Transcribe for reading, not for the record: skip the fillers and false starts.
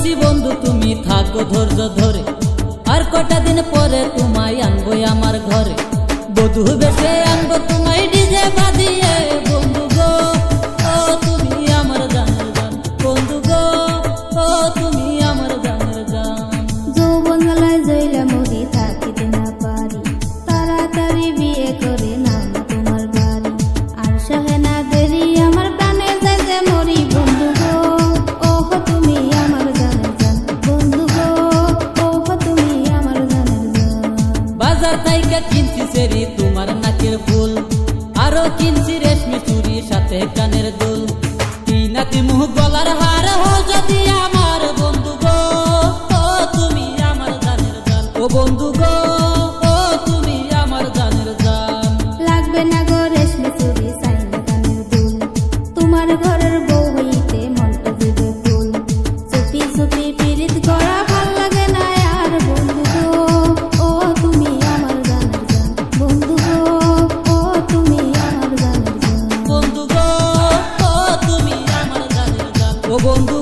বলছি বন্ধু তুমি থাকো ধৈর্য ধরে, আর কটা দিন পরে তোমায় আনবো আমার ঘরে। বধূ বেশে আনবো তোমায় ডিজে বাজিয়ে, বন্ধু গো ও তুমি আমার জানের জান, বন্ধু গো ও তুমি আমার জানের জান। যৌবন গলায় জইলা মরি থাকিতে না পারি, তাড়াতাড়ি বিয়ে করে নাম তোমার বাড়ি। আর সহে না দেরি আমার প্রাণে যাইতে মরি, বন্ধু গো ওহ তুমি আমার জানের জান, বন্ধু গো ওহ তুমি আমার জানের জান। বাজার থাইকা কিনছি সেরি তোমার নাকের ফুল, আরো কিনছি রেশমি চুড়ি সাথে কানের দুল। তিনাতি মুহ গলার হার হো যদি আমার, বন্ধু গো ও তুমি আমার জানের জান, ও বন্ধু গো ও তুমি আমার জানের জান। লাগবে না গো রেশমি চুড়ি চাইলে কানের দুল, তোমার ঘরের বউ হইতে মনটা দিবে ফুল। চুপি চুপি পিরিত করা ভাল লাগে না আর, বন্ধু গো ও তুমি আমার জানের জান, বন্ধু গো ও তুমি আমার জানের জান। বন্ধু গো ও তুমি আমার জানের জান, ও বন্ধু